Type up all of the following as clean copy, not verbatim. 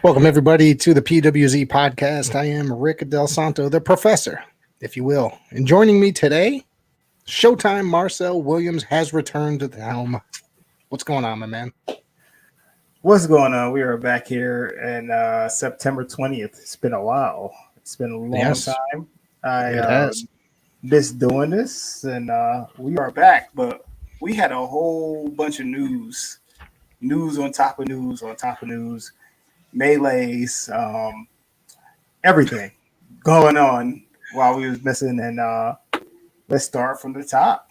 Welcome, everybody, to the PWZ podcast. I am Rick Del Santo, the professor, if you will. And joining me today, Showtime Marcel Williams has returned to the helm. What's going on, my man? What's going on? We are back here in September 20th. It's been a while. It's been a long time. It has. Missed doing this, and we are back. But we had a whole bunch of news on top of news on top of news, melees, everything going on while we was missing. And let's start from the top.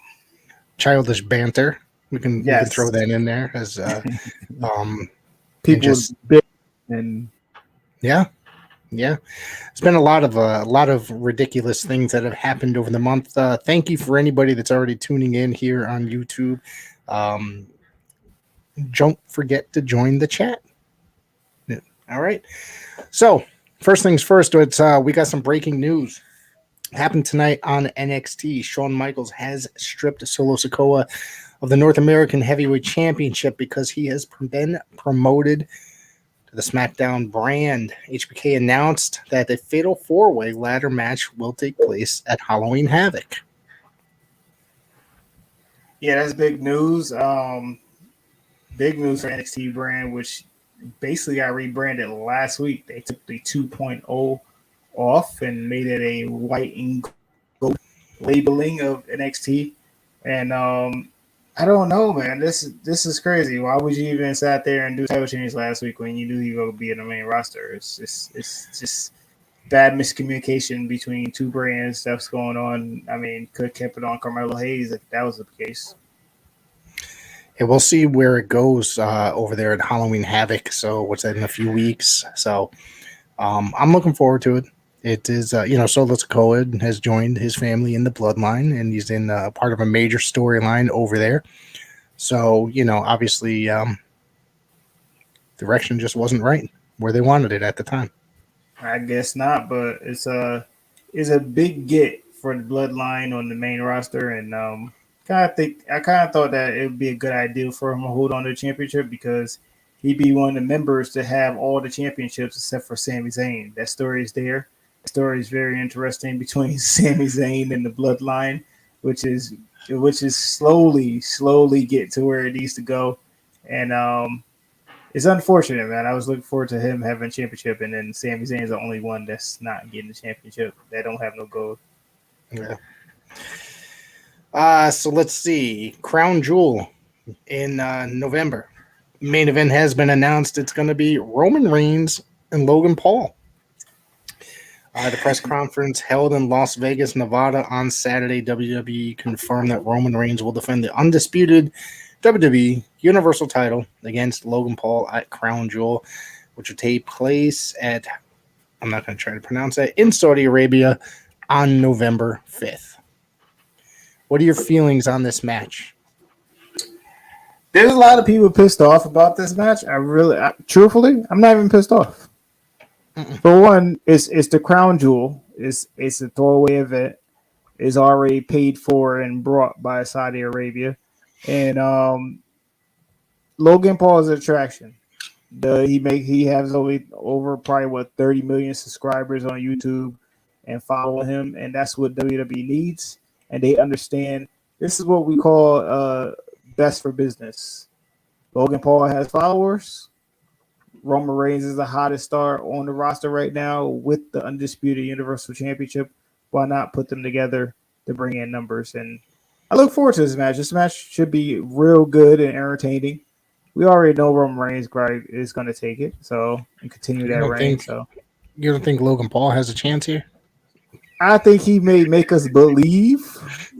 Childish banter. We can throw that in there as people big and yeah. It's been a lot of ridiculous things that have happened over the month. Thank you for anybody that's already tuning in here on YouTube. Don't forget to join the chat. All right. So first things first, it's we got some breaking news. Happened tonight on NXT. Shawn Michaels has stripped Solo Sikoa of the North American Heavyweight Championship because he has been promoted to the SmackDown brand. HBK announced that the Fatal 4-Way ladder match will take place at Halloween Havoc. Yeah, that's big news. Big news for NXT brand, which basically got rebranded last week. They took the 2.0 off and made it a white and gold labeling of NXT. And I don't know, man. This is crazy. Why would you even sat there and do title change last week when you knew you were going to be in the main roster? It's just bad miscommunication between two brands. Stuff's going on. I mean, could have kept it on Carmelo Hayes if that was the case. Yeah, we'll see where it goes over there at Halloween Havoc. So what's that, in a few weeks? So I'm looking forward to it. It is, Solo Sikoa has joined his family in the bloodline, and he's in part of a major storyline over there. So, obviously, direction just wasn't right where they wanted it at the time. I guess not, but it's a big get for the bloodline on the main roster, and I kind of thought that it would be a good idea for him to hold on to the championship because he'd be one of the members to have all the championships except for Sami Zayn. That story is there. The story is very interesting between Sami Zayn and the bloodline, which is slowly get to where it needs to go. And it's unfortunate, man. I was looking forward to him having a championship, and then Sami Zayn is the only one that's not getting the championship. That don't have no gold. Yeah. So let's see. Crown Jewel in November. Main event has been announced. It's going to be Roman Reigns and Logan Paul. The press conference held in Las Vegas, Nevada on Saturday. WWE confirmed that Roman Reigns will defend the undisputed WWE Universal title against Logan Paul at Crown Jewel, which will take place at, I'm not going to try to pronounce that, in Saudi Arabia on November 5th. What are your feelings on this match? There's a lot of people pissed off about this match. Truthfully, I'm not even pissed off. For one, it's the Crown Jewel. It's a throwaway event. It's already paid for and brought by Saudi Arabia, and Logan Paul is an attraction. He has over probably 30 million subscribers on YouTube and follow him, and that's what WWE needs. And they understand this is what we call best for business. Logan Paul has followers. Roman Reigns is the hottest star on the roster right now with the undisputed Universal Championship. Why not put them together to bring in numbers? And I look forward to this match. This match should be real good and entertaining. We already know Roman Reigns is going to take it, and continue that reign. You don't think Logan Paul has a chance here? I think he may make us believe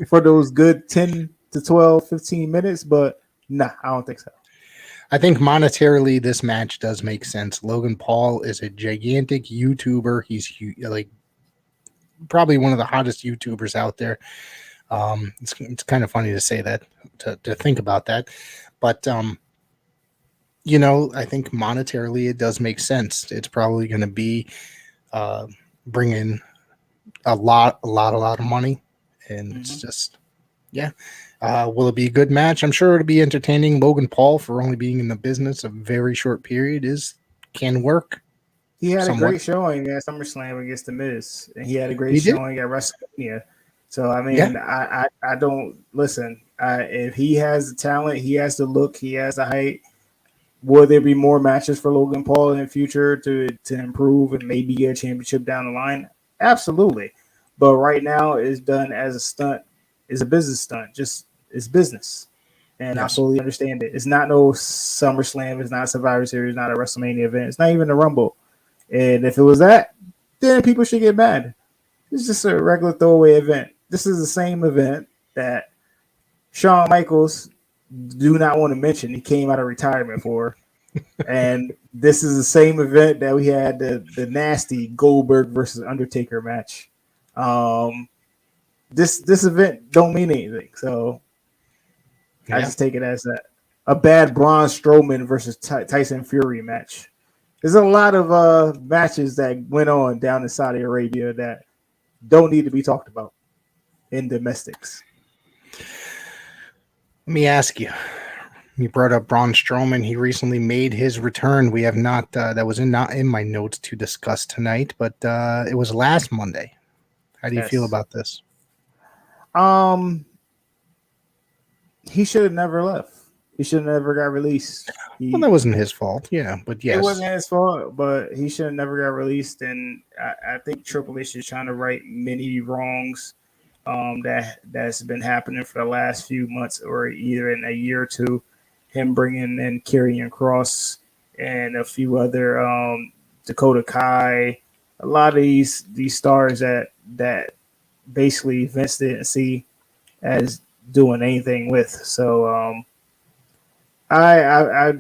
for those good 10 to 12, 15 minutes, but nah, I don't think so. I think monetarily this match does make sense. Logan Paul is a gigantic YouTuber. He's probably one of the hottest YouTubers out there. It's kind of funny to say that, to think about that. But, I think monetarily it does make sense. It's probably going to be bringing a lot of money. And it's just, yeah. Will it be a good match? I'm sure it'll be entertaining. Logan Paul, for only being in the business a very short period, can work. He had a somewhat. great showing at SummerSlam against The Miz, and he had a great He did. showing at WrestleMania. So I Yeah. mean, I don't listen. If he has the talent, he has the look, he has the height. Will there be more matches for Logan Paul in the future to improve and maybe get a championship down the line? Absolutely. But right now, it's done as a stunt, it's a business stunt. Just it's business, and I Yes. fully understand it. It's not no SummerSlam. It's not Survivor Series. Not a WrestleMania event. It's not even a Rumble. And if it was that, then people should get mad. It's just a regular throwaway event. This is the same event that Shawn Michaels do not want to mention. He came out of retirement for. And this is the same event that we had the nasty Goldberg versus Undertaker match. This event don't mean anything. So I just take it as a bad Braun Strowman versus Tyson Fury match. There's a lot of matches that went on down in Saudi Arabia that don't need to be talked about in domestics. Let me ask you. You brought up Braun Strowman. He recently made his return. We have not. That was not in my notes to discuss tonight, but it was last Monday. How do you feel about this? He should have never left. He should have never got released. Well, that wasn't his fault. Yeah, but yes. It wasn't his fault, but he should have never got released. And I think Triple H is trying to right many wrongs that's been happening for the last few months or either in a year or two. Him bringing in Karrion Kross and a few other Dakota Kai. A lot of these stars that basically Vince didn't see as doing anything with. So I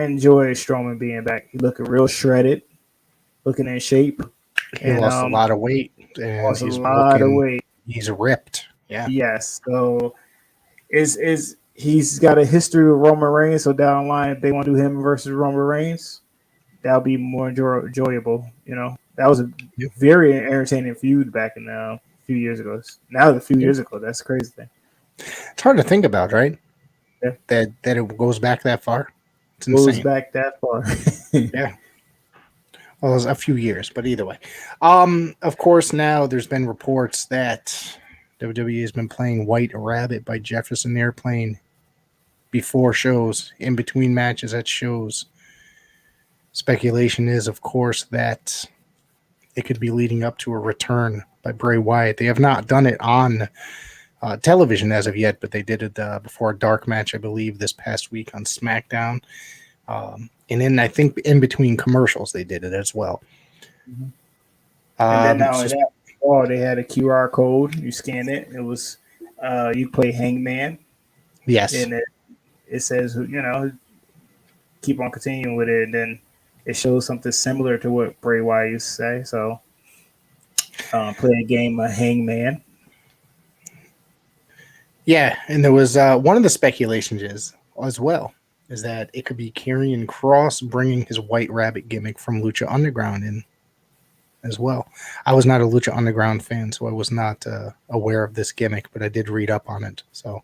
enjoy Strowman being back. He looking real shredded, looking in shape. He lost a lot of weight, and he's weight. He's ripped. Yeah. Yes. So he's got a history with Roman Reigns. So down the line, if they want to do him versus Roman Reigns, that'll be more enjoyable. You know, that was a very entertaining feud back in a few years ago. Now a few years ago, that's a crazy thing. It's hard to think about, right? Yeah. That it goes back that far. It's insane. Goes back that far. Yeah. Well, it was a few years, but either way. Of course, now there's been reports that WWE has been playing White Rabbit by Jefferson Airplane before shows, in between matches at shows. Speculation is, of course, that it could be leading up to a return by Bray Wyatt. They have not done it on television as of yet, but they did it before a dark match, I believe, this past week on SmackDown. And then I think in between commercials, they did it as well. Mm-hmm. And then they had a QR code. You scan it. It was you play Hangman. Yes. And it says, keep on continuing with it. And then it shows something similar to what Bray Wyatt used to say. So play a game of Hangman. Yeah, and there was one of the speculations is that it could be Karrion Kross bringing his White Rabbit gimmick from Lucha Underground in as well. I was not a Lucha Underground fan, so I was not aware of this gimmick, but I did read up on it. So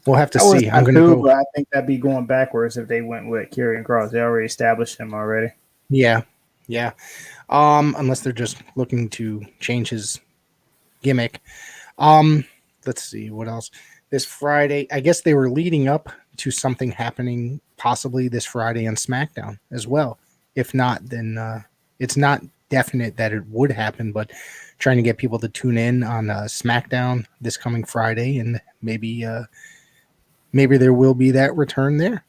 we'll have to see. I'm going to go. But I think that'd be going backwards if they went with Karrion Kross. They already established him already. Yeah. Unless they're just looking to change his gimmick. Let's see what else. This Friday, I guess they were leading up to something happening possibly this Friday on SmackDown as well. If not, then it's not definite that it would happen, but trying to get people to tune in on SmackDown this coming Friday, and maybe there will be that return there.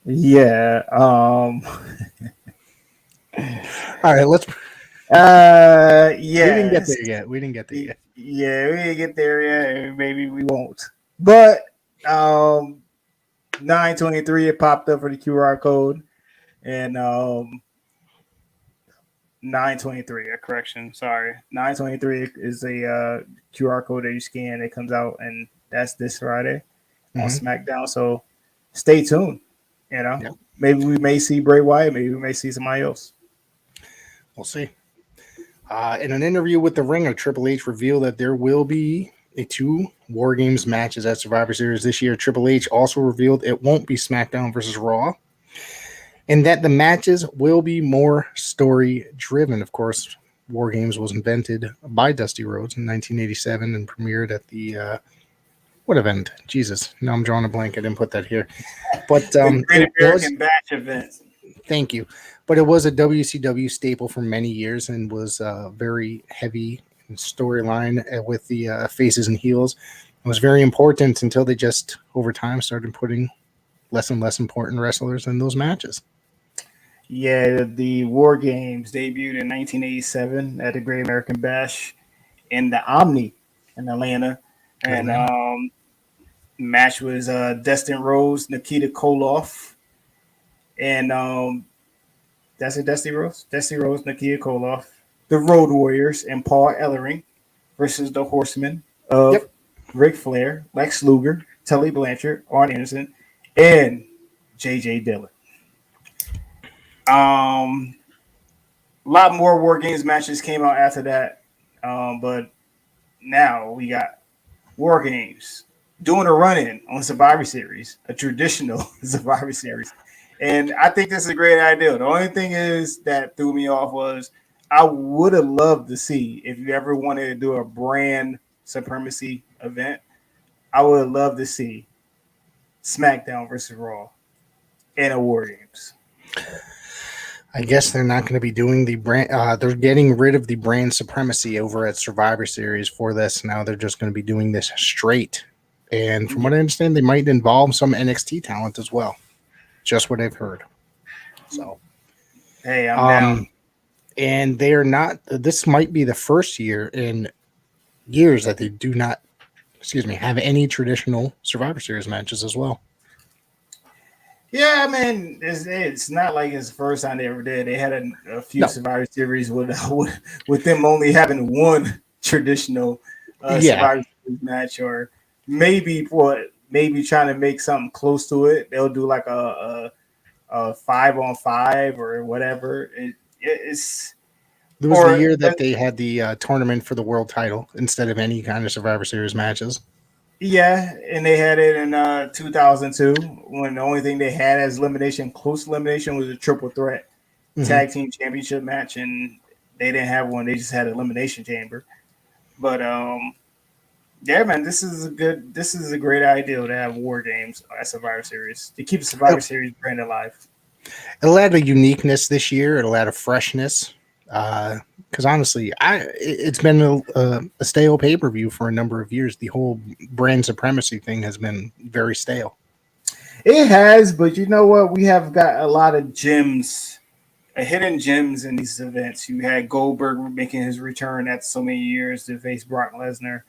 Yeah. All right, let's. Yeah. We didn't get there yet. Yeah, we didn't get there yet, and maybe we won't. But 923 it popped up for the QR code, and 923. A correction, sorry. 923 is a QR code that you scan. It comes out, and that's this Friday on SmackDown. So stay tuned. Maybe we may see Bray Wyatt. Maybe we may see somebody else. We'll see. In an interview with The Ringer, Triple H revealed that there will be 2 War Games matches at Survivor Series this year. Triple H also revealed it won't be SmackDown versus Raw. and that the matches will be more story driven. Of course, War Games was invented by Dusty Rhodes in 1987 and premiered at the what event? Jesus, now I'm drawing a blank. I didn't put that here, but The Great it was. American Bash event. Thank you, but it was a WCW staple for many years and was very heavy in storyline with the faces and heels. It was very important until they just over time started putting less and less important wrestlers in those matches. Yeah, the War Games debuted in 1987 at the Great American Bash in the Omni in Atlanta. And match was Dustin Rhodes, Nikita Koloff, and that's it, Dusty Rhodes? Dusty Rhodes, Nikita Koloff, the Road Warriors, and Paul Ellering versus the Horsemen of Yep. Ric Flair, Lex Luger, Tully Blanchard, Arn Anderson, and J.J. Dillon. A lot more War Games matches came out after that, but now we got War Games doing a run-in on Survivor Series, a traditional Survivor Series, and I think this is a great idea. The only thing is that threw me off was I would have loved to see if you ever wanted to do a brand supremacy event. I would have loved to see SmackDown versus Raw in a War Games. I guess they're not going to be doing the brand. They're getting rid of the brand supremacy over at Survivor Series for this. Now they're just going to be doing this straight. And from what I understand, they might involve some NXT talent as well. Just what I've heard. So, hey, I'm down. And they are not. This might be the first year in years that they do not, have any traditional Survivor Series matches as well. Yeah, I mean, it's not like it's the first time they ever did. They had a few Survivor Series with them only having one traditional Survivor Series match, or maybe trying to make something close to it. They'll do like a 5-on-5 or whatever. It's It was the year that they had the tournament for the world title instead of any kind of Survivor Series matches. Yeah, and they had it in 2002 when the only thing they had as close elimination was a triple threat tag team championship match, and they didn't have one. They just had an elimination chamber. But yeah, man, this is a great idea to have War Games at Survivor Series to keep the Survivor Series brand alive. It'll add a uniqueness this year. It'll add a freshness. Because honestly, it's been a stale pay-per-view for a number of years. The whole brand supremacy thing has been very stale. It has, but you know what? We have got a lot of gems, hidden gems in these events. You had Goldberg making his return after so many years to face Brock Lesnar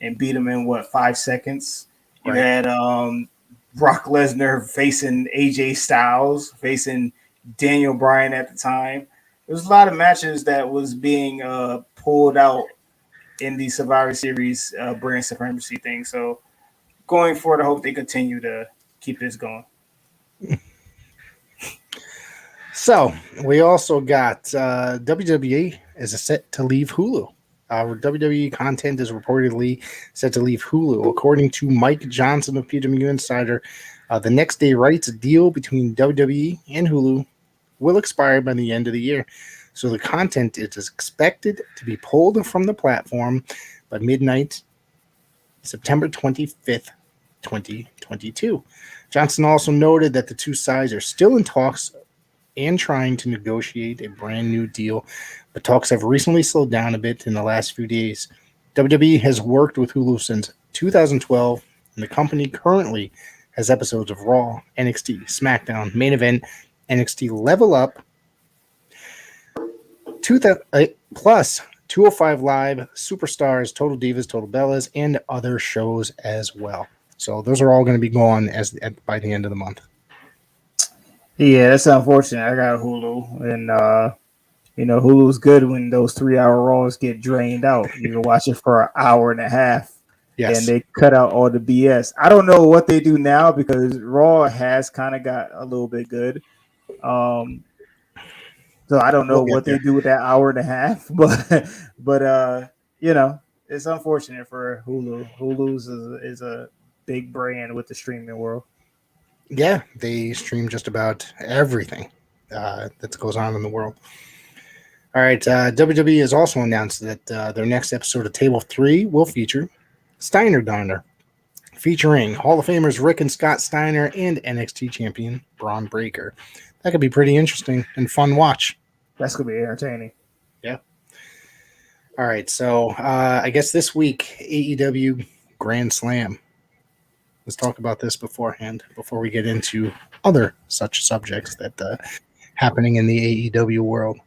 and beat him in 5 seconds. You had Brock Lesnar facing AJ Styles, facing Daniel Bryan at the time. There's a lot of matches that was being pulled out in the Survivor Series brand supremacy thing. So going forward, I hope they continue to keep this going. So we also got WWE is set to leave Hulu. WWE content is reportedly set to leave Hulu. According to Mike Johnson of PW Insider, the next day rights deal between WWE and Hulu will expire by the end of the year. So the content is expected to be pulled from the platform by midnight, September 25th, 2022. Johnson also noted that the two sides are still in talks and trying to negotiate a brand new deal, but talks have recently slowed down a bit in the last few days. WWE has worked with Hulu since 2012, and the company currently has episodes of Raw, NXT, SmackDown, Main Event, NXT Level Up, plus 205 Live, Superstars, Total Divas, Total Bellas, and other shows as well. So those are all going to be gone by the end of the month. Yeah, that's unfortunate. I got Hulu, and Hulu's good when those 3-hour Raws get drained out. You can watch it for an hour and a half. Yes. And they cut out all the BS. I don't know what they do now because Raw has kind of got a little bit good. So I don't know what they do with that hour and a half, but it's unfortunate for Hulu. Hulu's is a big brand with the streaming world. Yeah, they stream just about everything. that goes on in the world. All right, WWE has also announced that their next episode of Table 3 will feature Steiner Diner, featuring Hall of Famers Rick and Scott Steiner and NXT champion Braun Breaker. That could be pretty interesting and fun watch. That's gonna be entertaining. Yeah. All right, so I guess this week, AEW Grand Slam. Let's talk about this beforehand, before we get into other such subjects that happening in the AEW world.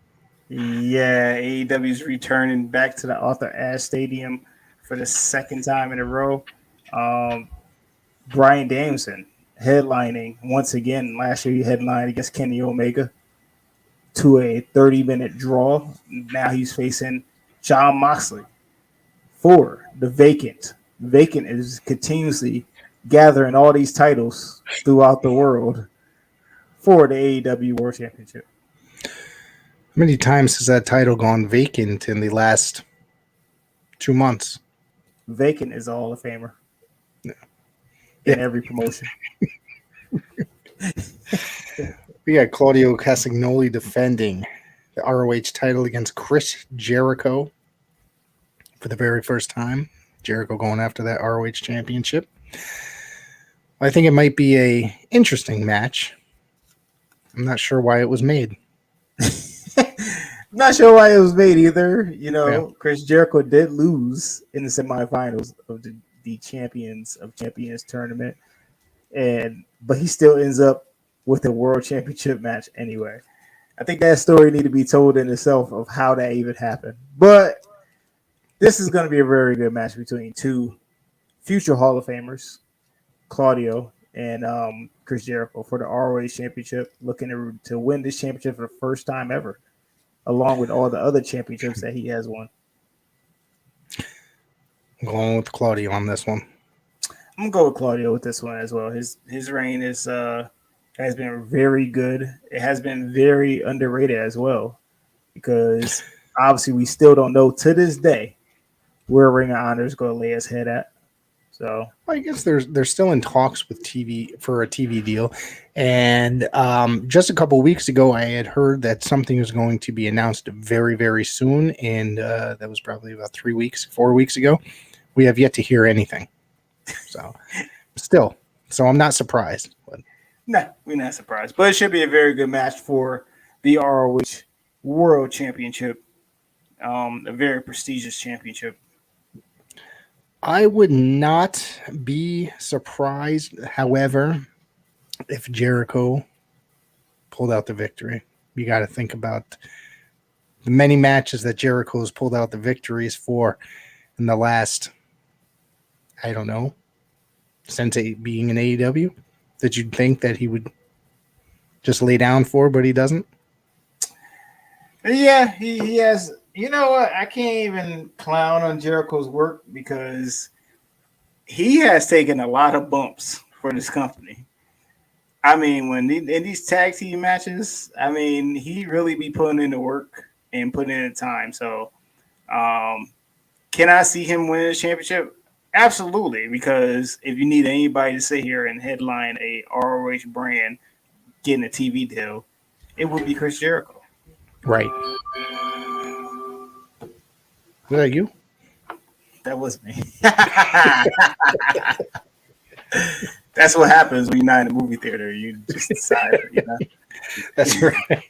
Yeah, AEW's returning back to the Arthur Ashe Stadium for the second time in a row. Bryan Danielson headlining once again. Last year he headlined against Kenny Omega to a 30-minute draw. Now he's facing Jon Moxley for the vacant. Vacant is continuously gathering all these titles throughout the world for the AEW World Championship. How many times has that title gone vacant in the last 2 months? Vacant is a Hall of Famer. Yeah. In every promotion. We got Claudio Castagnoli defending the ROH title against Chris Jericho for the very first time. Jericho going after that ROH championship. I think it might be a interesting match. I'm not sure why it was made. Not sure why it was made either. Yeah. Chris Jericho did lose in the semifinals of the Champions of Champions tournament, but he still ends up with a world championship match anyway. I think that story need to be told in itself of how that even happened. But this is going to be a very good match between two future Hall of Famers, Claudio and Chris Jericho, for the ROH championship, looking to win this championship for the first time ever, along with all the other championships that he has won. I'm going with Claudio on this one. I'm gonna go with Claudio with this one as well. His reign has been very good. It has been very underrated as well, because obviously we still don't know to this day where Ring of Honor is going to lay his head at. So I guess they're still in talks with TV for a TV deal, and just a couple of weeks ago, I had heard that something was going to be announced very, very soon, and that was probably about 4 weeks ago. We have yet to hear anything. So I'm not surprised. But. No, we're not surprised. But it should be a very good match for the ROH World Championship, a very prestigious championship. I would not be surprised, however, if Jericho pulled out the victory. You got to think about the many matches that Jericho has pulled out the victories for in the last, I don't know, since being in AEW, that you'd think that he would just lay down for, but he doesn't. Yeah, he has. You know what? I can't even clown on Jericho's work, because he has taken a lot of bumps for this company. I mean, when in these tag team matches, I mean, he really be putting in the work and putting in the time. So, can I see him win the championship? Absolutely, because if you need anybody to sit here and headline a ROH brand getting a TV deal, it would be Chris Jericho. Right. Was that you? That was me. That's what happens when you're not in a movie theater. You just decide, That's right.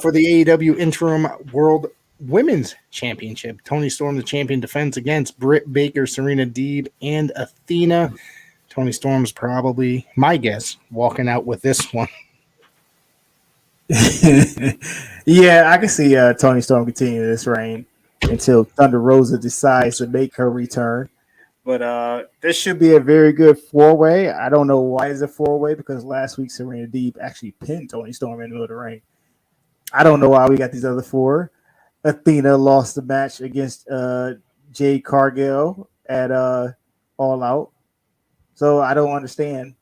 For the AEW Interim World Women's Championship, Toni Storm, the champion, defends against Britt Baker, Serena Deeb, and Athena. Toni Storm's probably, my guess, walking out with this one. Yeah, I can see Toni Storm continue this reign until Thunder Rosa decides to make her return. But this should be a very good four-way. I don't know why it's a four-way, because last week Serena Deeb actually pinned Toni Storm in the middle of the ring. I don't know why we got these other four. Athena lost the match against Jade Cargill at All Out. So I don't understand.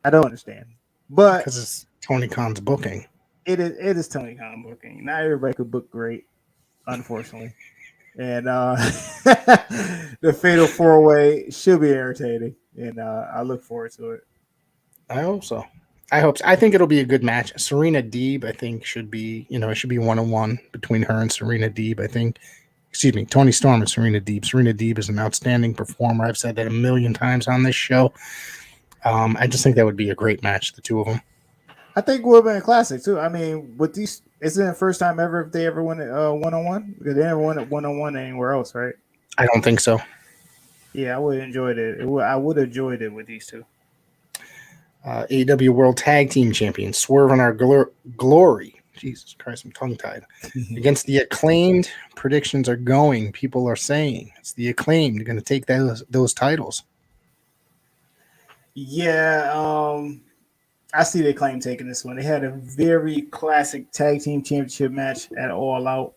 But because it's Tony Khan's booking. It is Tony Khan booking. Not everybody could book great, unfortunately. And the Fatal 4-Way should be entertaining, and I look forward to it. I hope so. I hope so. I think it'll be a good match. Serena Deeb, I think, should be, it should be 1-on-1 between her and Serena Deeb. I think, excuse me, Tony Storm and Serena Deeb. Serena Deeb is an outstanding performer. I've said that a million times on this show. I just think that would be a great match, the two of them. I think it would have been a classic too. I mean, with these, isn't it the first time ever if they ever won it 1-on-1? Because they never won it 1-on-1 anywhere else, right? I don't think so. Yeah, I would have enjoyed it. I would have enjoyed it with these two. AEW World Tag Team Champions, Swerve and our glory. Jesus Christ, I'm tongue-tied. Against the Acclaimed, predictions are going. People are saying it's the Acclaimed. They're going to take those titles. Yeah, I see the Acclaim taking this one. They had a very classic tag team championship match at All Out,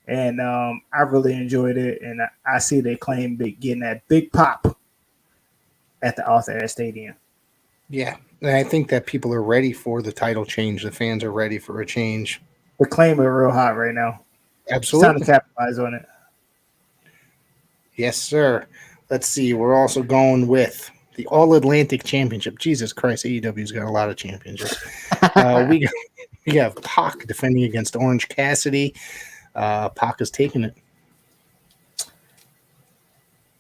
and I really enjoyed it. And I see the Acclaim getting that big pop at the Arthur Stadium. Yeah, and I think that people are ready for the title change. The fans are ready for a change. The Acclaim are real hot right now. Absolutely. It's time to capitalize on it. Yes, sir. Let's see. We're also going with the All-Atlantic Championship. Jesus Christ, AEW's got a lot of championships. We have Pac defending against Orange Cassidy. Pac is taking it.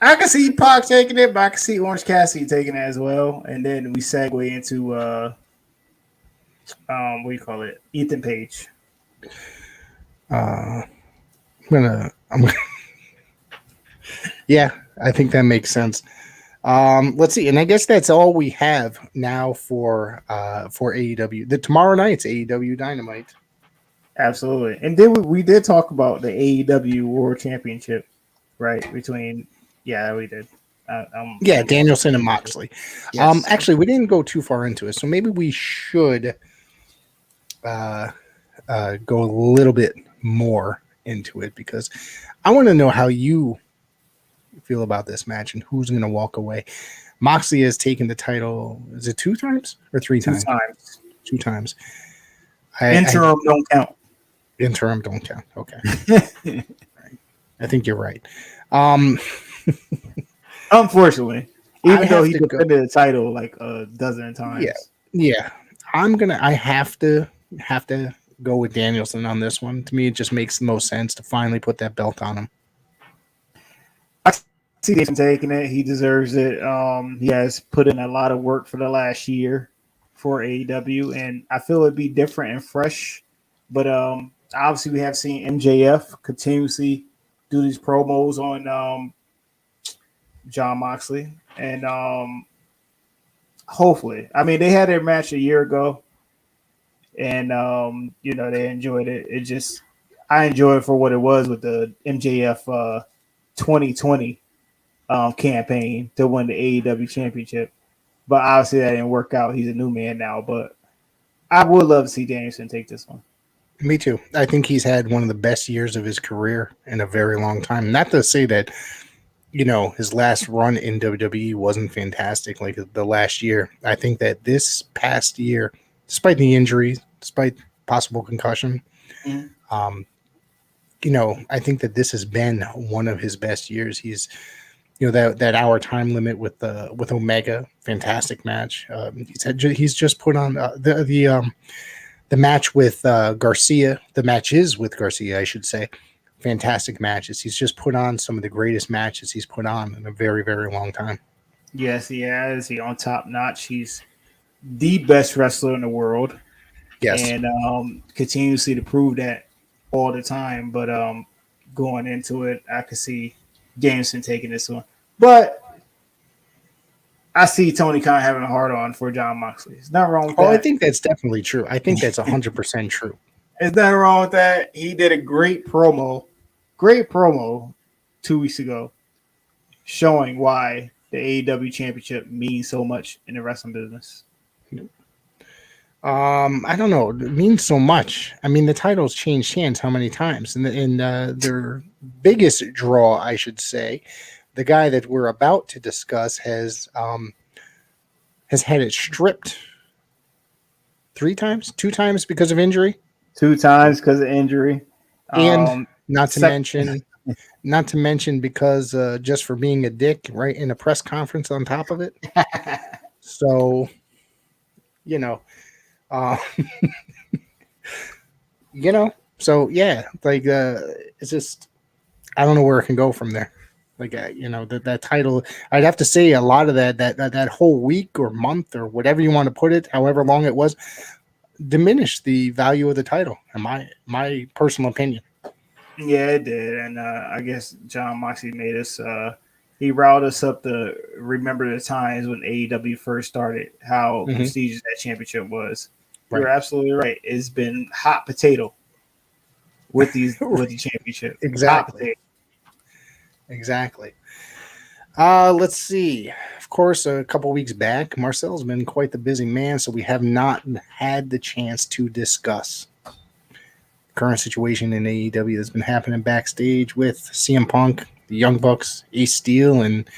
I can see Pac taking it, but I can see Orange Cassidy taking it as well. And then we segue into what do you call it? Ethan Page. I'm gonna yeah, I think that makes sense. Let's see, and I guess that's all we have now for AEW. Tomorrow night's AEW Dynamite. Absolutely, and then we did talk about the AEW World Championship, right? Yeah, we did. Danielson and Moxley. Yes. Actually, we didn't go too far into it, so maybe we should go a little bit more into it because I want to know how you feel about this match and who's going to walk away. Moxley has taken the title. Is it 2 times or 3 times? 2 times. 2 times. Interim don't count. Interim don't count. Okay. Right. I think you're right. Unfortunately, even though he defended the title like a dozen times. Yeah. I have to go with Danielson on this one. To me, it just makes the most sense to finally put that belt on him. I see him taking it. He deserves it. He has put in a lot of work for the last year for AEW, and I feel it'd be different and fresh. But obviously, we have seen MJF continuously do these promos on John Moxley, and hopefully, I mean, they had their match a year ago, and they enjoyed it. I enjoy it for what it was with the MJF 2020 campaign to win the AEW championship, but obviously that didn't work out. He's a new man now, but I would love to see Danielson take this one. Me too. I think he's had one of the best years of his career in a very long time. Not to say that, his last run in WWE wasn't fantastic like the last year. I think that this past year, despite the injuries, despite possible concussion, I think that this has been one of his best years. He's, that hour time limit with Omega, fantastic match. He's just put on the match with Garcia. The matches with Garcia, I should say. Fantastic matches. He's just put on some of the greatest matches he's put on in a very, very long time. Yes, he has. He's on top notch. He's the best wrestler in the world. Yes. And continuously to prove that all the time. But going into it, I could see Danielson taking this one. But I see Tony Khan having a hard on for John Moxley. It's not wrong with that. I think that's definitely true. I think that's 100% true. There's nothing wrong with that. He did a great promo 2 weeks ago showing why the AEW championship means so much in the wrestling business. I don't know. It means so much. I mean, the titles changed hands how many times? And their biggest draw, I should say, the guy that we're about to discuss has had it stripped 2 times because of injury. 2 times because of injury. And not to mention because just for being a dick, right, in a press conference on top of it. So you know, uh, So yeah, like it's just I don't know where it can go from there. Like that title, I'd have to say a lot of that whole week or month or whatever you want to put it, however long it was, diminished the value of the title, in my personal opinion. Yeah, it did, and I guess John Moxley made us. He riled us up to remember the times when AEW first started, how Hmm. prestigious that championship was. You're Right. absolutely right. It's been hot potato with the championship. Hot Exactly. potato. Exactly. Let's see. Of course, a couple weeks back, Marcel's been quite the busy man, so we have not had the chance to discuss current situation in AEW that's been happening backstage with CM Punk, the Young Bucks, Ace Steel, and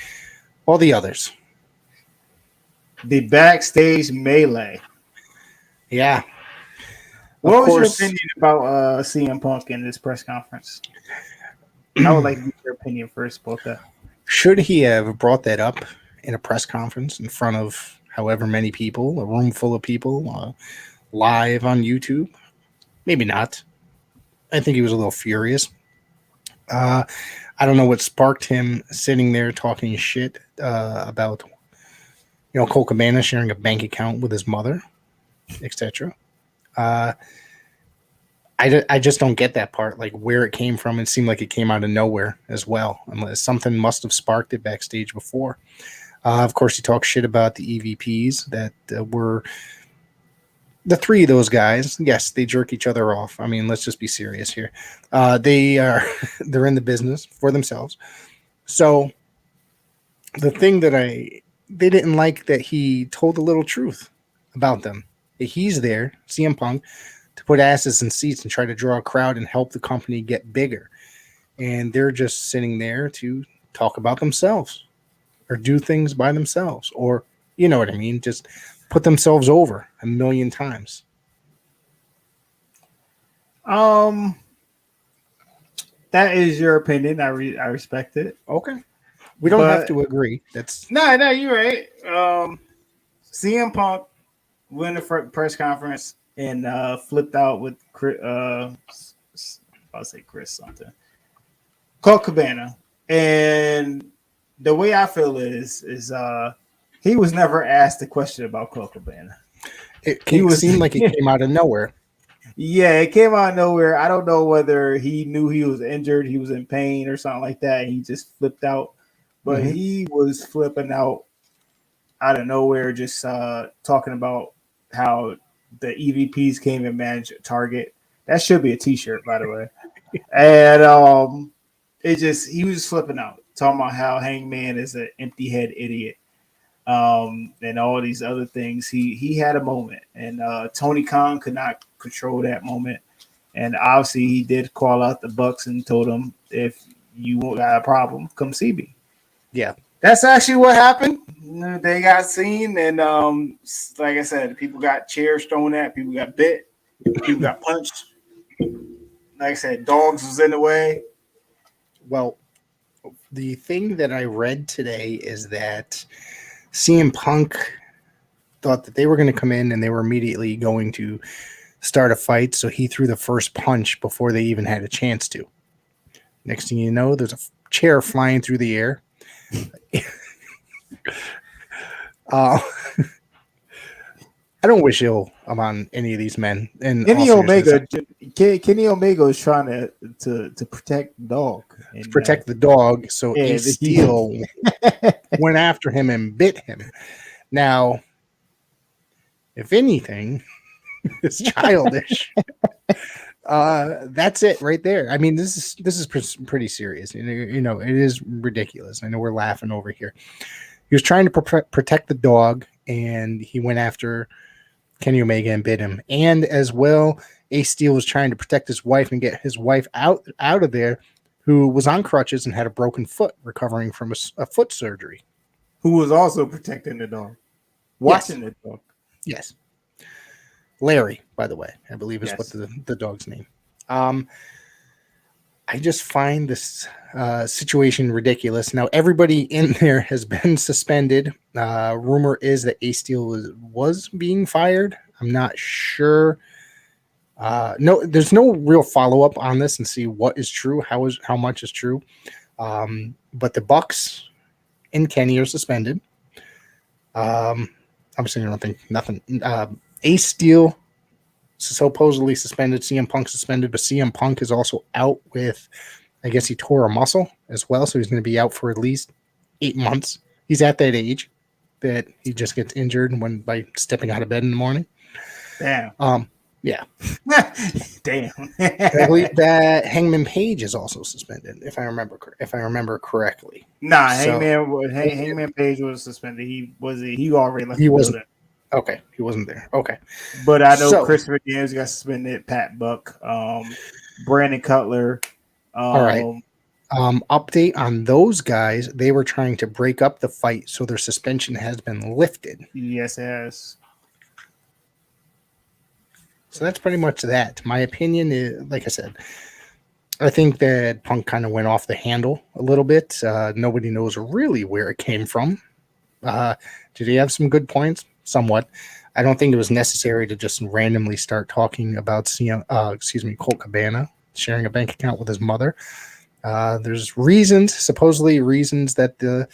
all the others. The backstage melee. Yeah, of What was your course. opinion about CM Punk in this press conference? I would like to get your opinion first about that. Should he have brought that up in a press conference in front of however many people, a room full of people, live on YouTube? Maybe not. I think he was a little furious. Uh, I don't know what sparked him sitting there talking shit about Cole Cabana sharing a bank account with his mother, etc. Uh, I just don't get that part, like where it came from. It seemed like it came out of nowhere as well, unless something must have sparked it backstage before. Of course, he talks shit about the EVPs that were the three of those guys. Yes, they jerk each other off. I mean, let's just be serious here. They are they're in the business for themselves. So the thing that they didn't like that he told a little truth about them. He's there, CM Punk, to put asses in seats and try to draw a crowd and help the company get bigger. And they're just sitting there to talk about themselves or do things by themselves, or you know what I mean, just put themselves over a million times. Um, that is your opinion. I respect it, Okay. We don't have but to agree. That's no, you're right. CM Punk went the press conference and flipped out with I'll say Chris something, Colt Cabana, and the way I feel is he was never asked a question about Colt Cabana. He it was seemed like it came out of nowhere. Yeah, it came out of nowhere. I don't know whether he knew he was injured, he was in pain or something like that. He just flipped out, but Hmm. he was flipping out of nowhere, just talking about how the EVPs came and managed Target. That should be a T-shirt, by the way. And it just he was flipping out, talking about how Hangman is an empty head idiot, and all these other things. He had a moment, and Tony Khan could not control that moment. And obviously, he did call out the Bucks and told them, "If you got a problem, come see me." Yeah. That's actually what happened. They got seen, and like I said, people got chairs thrown at, people got bit, people got punched. Like I said, dogs was in the way. Well, the thing that I read today is that CM Punk thought that they were going to come in and they were immediately going to start a fight, so he threw the first punch before they even had a chance to. Next thing you know, there's a chair flying through the air. uh, I don't wish ill upon any of these men. In all Kenny seriousness, Omega, Kenny Omega is trying to protect the dog to and protect the dog, so yeah, Ace Steel went after him and bit him. Now, if anything, is childish. That's it right there. I mean, this is pretty serious. It is ridiculous. I know we're laughing over here. He was trying to protect the dog, and he went after Kenny Omega and bit him. And as well, Ace Steel was trying to protect his wife and get his wife out of there, who was on crutches and had a broken foot, recovering from a foot surgery. who was also protecting the dog, Yes, watching the dog. yes. Larry, by the way, I believe is what Yes. the dog's name. Um, I just find this situation ridiculous. Now, everybody in there has been suspended. Rumor is that Ace Steel was being fired. I'm not sure. No, there's no real follow up on this and see what is true, how much is true. But the Bucks and Kenny are suspended. Obviously, I don't think nothing. Ace Steel supposedly suspended. CM Punk suspended, but CM Punk is also out with, I guess he tore a muscle as well, so he's going to be out for at least 8 months. He's at that age that he just gets injured by stepping out of bed in the morning. Damn. Yeah. Damn. I believe that Hangman Page is also suspended, if I remember correctly. Nah, So- Hangman Page was suspended. He already left He the wasn't. building. Okay, he wasn't there. Okay. But I know So- Christopher Daniels got suspended, Pat Buck, Brandon Cutler. All right. Update on those guys. They were trying to break up the fight, so their suspension has been lifted. Yes, it has. So that's pretty much that. My opinion is, like I said, I think that Punk kind of went off the handle a little bit. Nobody knows really where it came from. Did he have some good points? Somewhat. I don't think it was necessary to just randomly start talking about Colt Cabana sharing a bank account with his mother. There's supposedly reasons that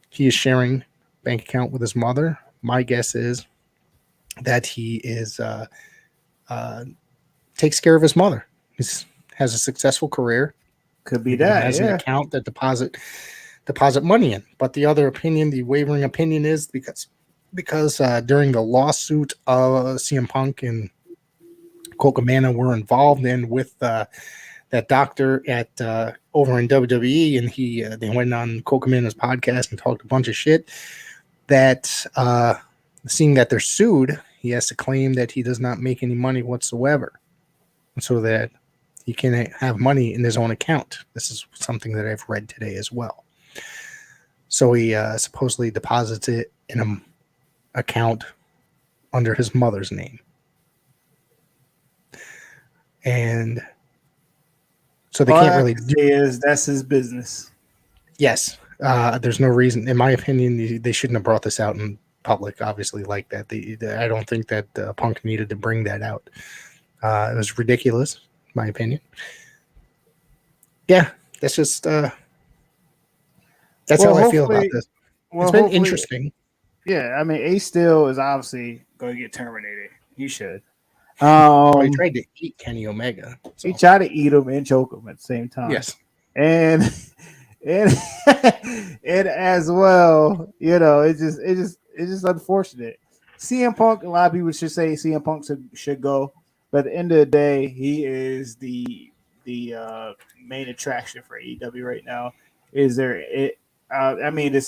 he is sharing bank account with his mother. My guess is that he is takes care of his mother. He has a successul career. Could be He that. has an Yeah. account that deposit money in. But the other opinion, the wavering opinion, is because during the lawsuit CM Punk and Colt Cabana were involved in with that doctor at over in WWE, and they went on Colt Cabana's podcast and talked a bunch of shit. That seeing that they're sued, he has to claim that he does not make any money whatsoever, so that he can have money in his own account. This is something that I've read today as well. So he supposedly deposits it in an account under his mother's name. And so they can't really do. That's his business. Yes. There's no reason, in my opinion, they shouldn't have brought this out in public, obviously, like that. I don't think that Punk needed to bring that out. It was ridiculous, in my opinion. Yeah, that's just that's how I feel about this. It's been interesting. Yeah, I mean, Ace Steel is obviously going to get terminated. He should. He tried to eat Kenny Omega. So. He tried to eat him and choke him at the same time. Yes. And as well, it's just unfortunate. CM Punk, a lot of people should say CM Punk should go, but at the end of the day, he is the main attraction for AEW right now. This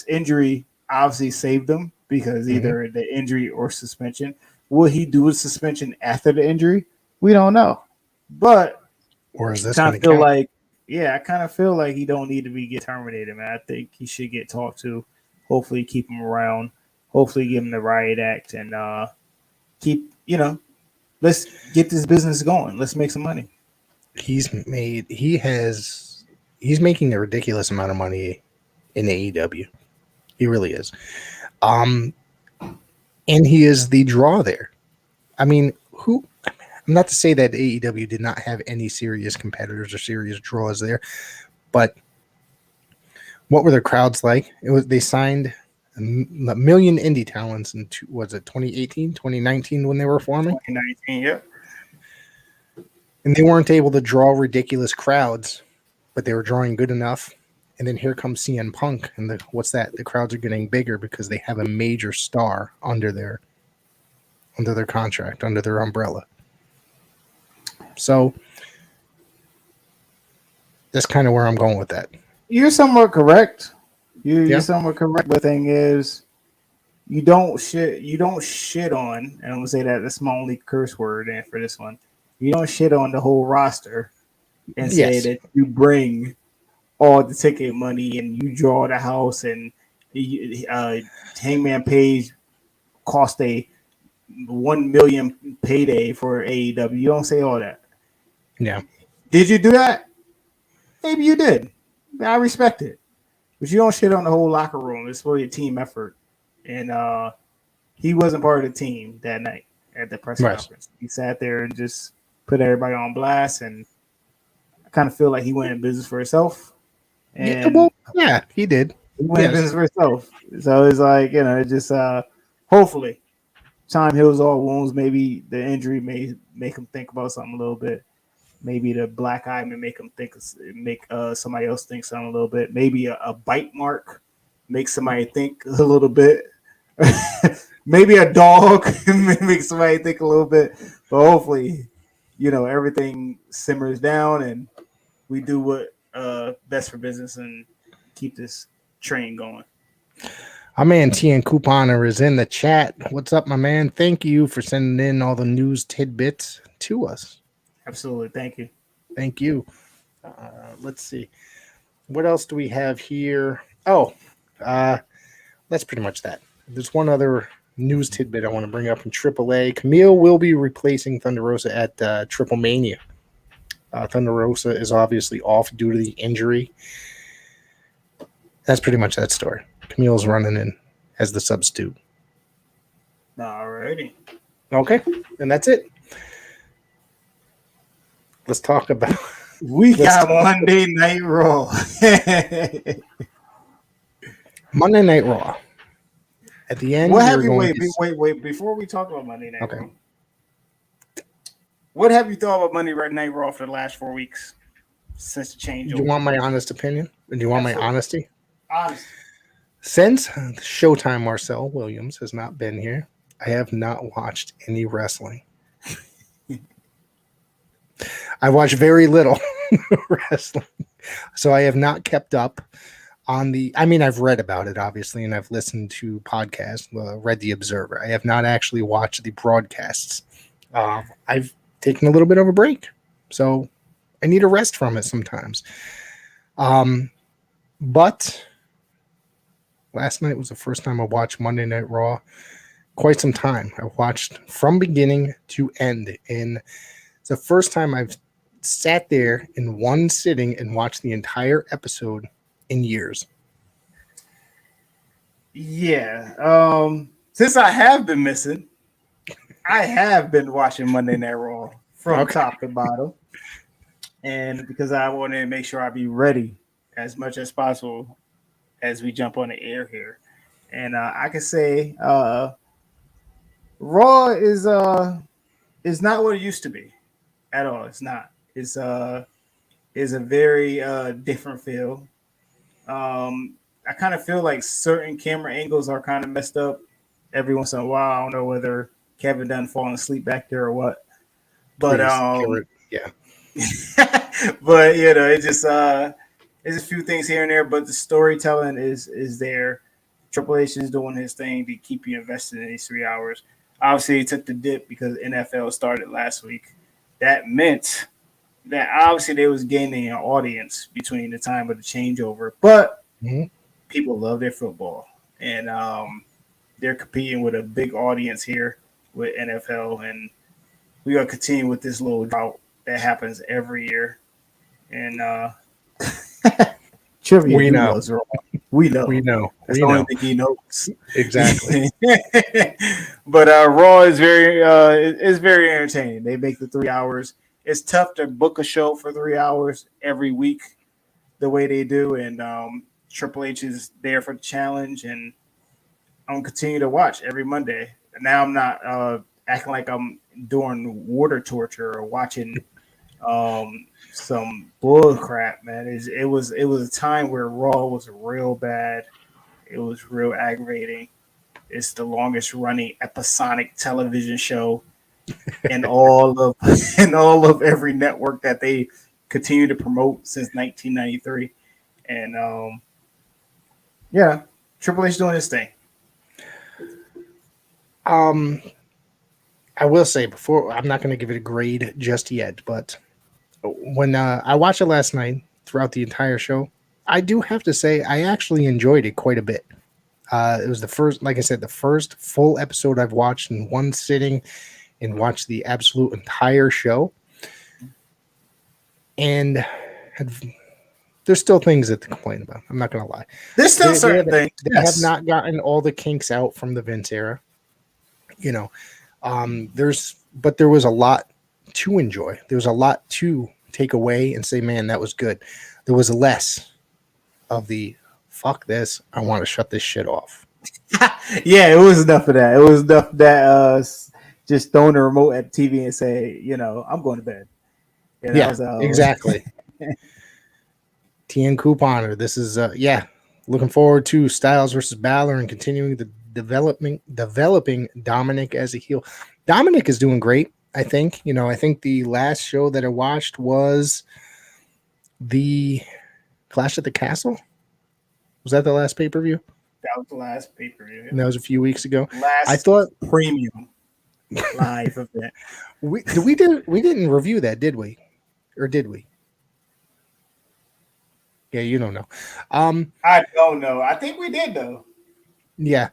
injury obviously saved him because either the injury or suspension. Will he do a suspension after the injury? We don't know. But or is this I going to count? I kind of feel like he don't need to get terminated, man. I think he should get talked to. Hopefully keep him around. Hopefully give him the riot act and let's get this business going. Let's make some money. He's making a ridiculous amount of money in AEW. He really is. And he is the draw there. I mean, not to say that AEW did not have any serious competitors or serious draws there, but what were their crowds like? They signed a million indie talents in 2018, 2019 when they were forming? 2019, yeah. And they weren't able to draw ridiculous crowds, but they were drawing good enough. And then here comes CM Punk, and the crowds are getting bigger because they have a major star under their contract, under their umbrella. So that's kind of where I'm going with that. You're somewhat correct. You're somewhat correct. The thing is, you don't shit on, and I'm gonna say that's my only curse word for this one. You don't shit on the whole roster and say that you bring all the ticket money and you draw the house and Hangman Page cost a $1 million payday for AEW. You don't say all that. Yeah. Did you do that? maybe you did. I respect it. But you don't shit on the whole locker room. It's really a team effort. And he wasn't part of the team that night at the press Right. conference. He sat there and just put everybody on blast. And I kind of feel like he went in business for himself. And He did. he went in business for himself. So it's like, it just hopefully time heals all wounds. Maybe the injury may make him think about something a little bit. Maybe the black eye may make him make somebody else think something a little bit. Maybe a bite mark makes somebody think a little bit. Maybe a dog makes somebody think a little bit. But hopefully, everything simmers down and we do what best for business and keep this train going. Our man TN Couponer is in the chat. What's up, my man? Thank you for sending in all the news tidbits to us. Absolutely. Thank you. Thank you. Let's see. What else do we have here? Oh, that's pretty much that. There's one other news tidbit I want to bring up in AAA. Camille will be replacing Thunder Rosa at Triple Mania. Thunder Rosa is obviously off due to the injury. That's pretty much that story. Camille's running in as the substitute. Alrighty. Okay, and that's it. Let's talk about. We got Monday Night Raw. Monday Night Raw. At the end, what have you wait? Before we talk about Monday Night Raw, what have you thought about Monday Night Raw for the last 4 weeks since the change? Do you want my honest opinion? Do you want my honesty? Honest. Since Showtime Marcel Williams has not been here, I have not watched any wrestling. I watch very little wrestling, so I have not kept up on the. I mean, I've read about it obviously, and I've listened to podcasts, read the Observer. I have not actually watched the broadcasts. I've taken a little bit of a break, so I need a rest from it sometimes. But last night was the first time I watched Monday Night Raw. Quite some time. I watched from beginning to end, and it's the first time I've sat there in one sitting and watched the entire episode in years. Yeah. Since I have been missing, I have been watching Monday Night Raw from top to bottom. And because I want to make sure I be ready as much as possible as we jump on the air here. And I can say Raw is not what it used to be at all. It's not. It's a very different feel. I kind of feel like certain camera angles are kind of messed up every once in a while. I don't know whether Kevin done falling asleep back there or what. But yeah. But it's just there's a few things here and there, but the storytelling is there. Triple H is doing his thing to keep you invested in these 3 hours. Obviously, he took the dip because NFL started last week. That meant that obviously they was gaining an audience between the time of the changeover, but people love their football, and they're competing with a big audience here with NFL, and we're gonna continue with this little drought that happens every year. And Trivia, we know. We know. That's the only thing he knows. Exactly. But Raw is very entertaining. They make the 3 hours. It's tough to book a show for 3 hours every week the way they do, and Triple H is there for the challenge, and I'm gonna continue to watch every Monday. Now I'm not acting like I'm doing water torture or watching some bull crap, man. It was a time where Raw was real bad. It was real aggravating. It's the longest running episodic television show in all of every network that they continue to promote since 1993. And Triple H doing his thing. I will say before, I'm not going to give it a grade just yet, but when I watched it last night throughout the entire show, I do have to say I actually enjoyed it quite a bit. It was the first, like I said, the first full episode I've watched in one sitting and watched the absolute entire show. And there's still things that to complain about. I'm not gonna lie. There's still certain things. They have not gotten all the kinks out from the Vince era. You know, there was a lot to enjoy. There was a lot to take away and say, man, that was good. There was less of the fuck this. I want to shut this shit off. Yeah, it was enough of that. It was enough that just throwing the remote at the TV and say, I'm going to bed. Exactly. TN Couponer. This is looking forward to Styles versus Balor and continuing the developing Dominic as a heel. Dominic is doing great. I think. I think the last show that I watched was the Clash at the Castle. Was that the last pay-per-view? That was the last pay-per-view. And that was a few weeks ago. I thought premium live event. We didn't review that, did we? Or did we? Yeah, you don't know. I don't know. I think we did though. Yeah,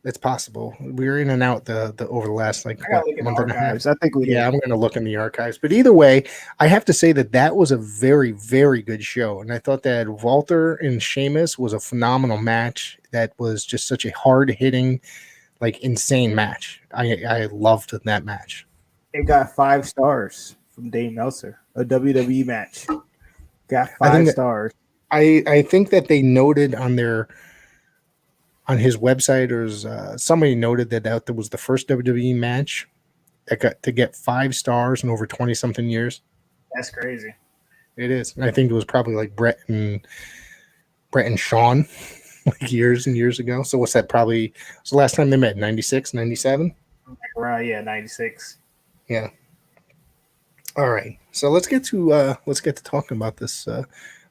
it's possible. We were in and out the over the last month and a half. I think we did. Yeah, I'm going to look in the archives. But either way, I have to say that was a very, very good show, and I thought that Walter and Sheamus was a phenomenal match. That was just such a hard hitting, insane match. I loved that match. It got 5 stars from Dave Meltzer. A WWE match got 5 stars. I think that they noted on his website, or somebody noted that there was the first WWE match that got to get 5 stars in over 20 something years. That's crazy. It is. And I think it was probably like Brett and Shawn years and years ago. So what's that? Probably was the last time they met, 96, 97? Right, yeah, 96. Yeah. All right. So let's get to talking about this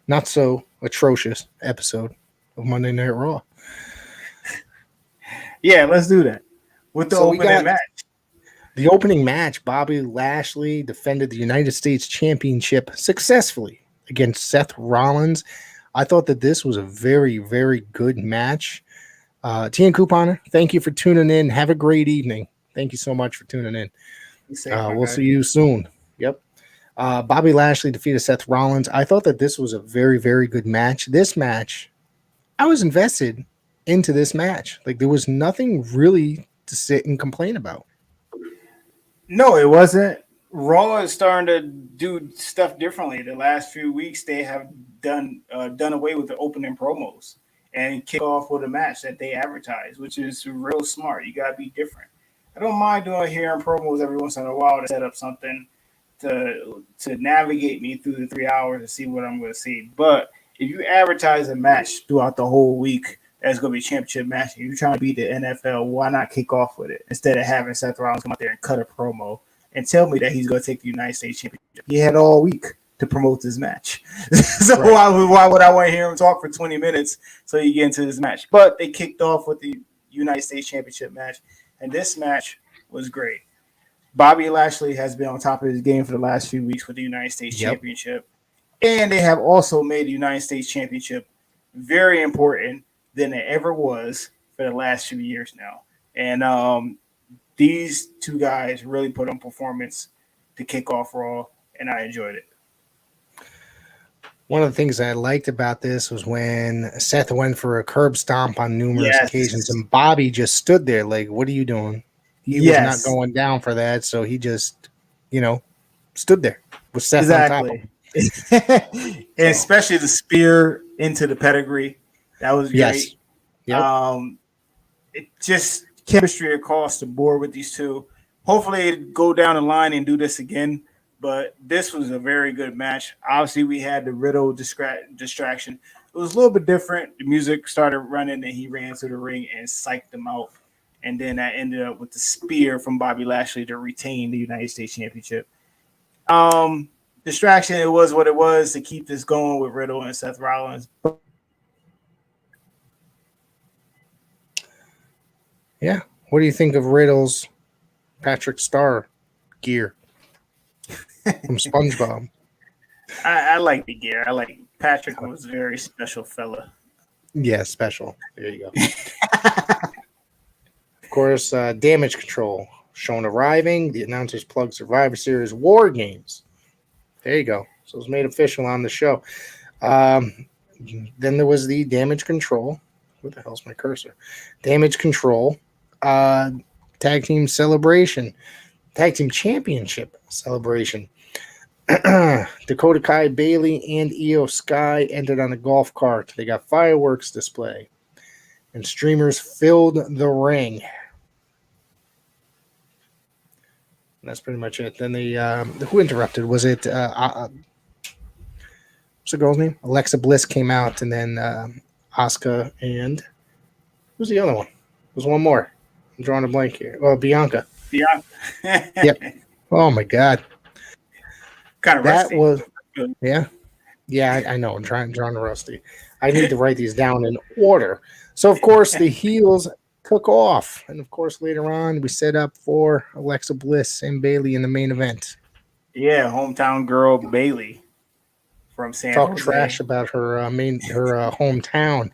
not so atrocious episode of Monday Night Raw. Yeah, let's do that. With the opening match. The opening match, Bobby Lashley defended the United States Championship successfully against Seth Rollins. I thought that this was a very, very good match. TN Couponer, thank you for tuning in. Have a great evening. Thank you so much for tuning in. We'll see you soon. Yep. Bobby Lashley defeated Seth Rollins. I thought that this was a very, very good match. This match, I was invested into this match. There was nothing really to sit and complain about. No, it wasn't. Raw is starting to do stuff differently. The last few weeks, they have done away with the opening promos and kick off with a match that they advertise, which is real smart. You got to be different. I don't mind hearing promos every once in a while to set up something to navigate me through the 3 hours and see what I'm going to see. But if you advertise a match throughout the whole week, that's going to be a championship match. If you're trying to beat the NFL, why not kick off with it instead of having Seth Rollins come out there and cut a promo and tell me that he's going to take the United States Championship? He had all week to promote this match. So right. Why would I want to hear him talk for 20 minutes so you get into this match? But they kicked off with the United States Championship match, and this match was great. Bobby Lashley has been on top of his game for the last few weeks with the United States Championship, and they have also made the United States Championship very important than it ever was for the last few years now. And these two guys really put on performance to kick off Raw, and I enjoyed it. One of the things I liked about this was when Seth went for a curb stomp on numerous occasions, and Bobby just stood there like, what are you doing? He was not going down for that, so he just, stood there with Seth on top of him. And especially the spear into the pedigree. That was great. Yes. Yep. It just chemistry across the board with these two. Hopefully they go down the line and do this again. But this was a very good match. Obviously, we had the Riddle distraction. It was a little bit different. The music started running, and he ran to the ring and psyched them out. And then that ended up with the spear from Bobby Lashley to retain the United States Championship. Distraction, it was what it was to keep this going with Riddle and Seth Rollins. Yeah. What do you think of Riddle's Patrick Star gear from SpongeBob? I like the gear. I like Patrick was a very special fella. Yeah, special. There you go. Of course, Damage Control shown arriving. The announcers plug Survivor Series War Games. There you go. So it was made official on the show. Um, then there was the Damage Control. Where the hell's my cursor? Damage Control. Uh, Tag Team Celebration. Tag Team Championship Celebration. Dakota Kai, Bailey, and Io Sky entered on a golf cart. They got fireworks display. And streamers filled the ring. And that's pretty much it. Then who interrupted? Was it what's the girl's name? Alexa Bliss came out, and then Asuka and who's the other one? There's one more. I'm drawing a blank here. Oh, Bianca. Yeah. Yep. Oh my God. Kind of That rusty. was yeah. I know. I'm drawing rusty. I need to write these down in order. So of course the heels took off, and of course later on we set up for Alexa Bliss and Bailey in the main event. Yeah, hometown girl Bailey from San Talk Jose. trash about her hometown.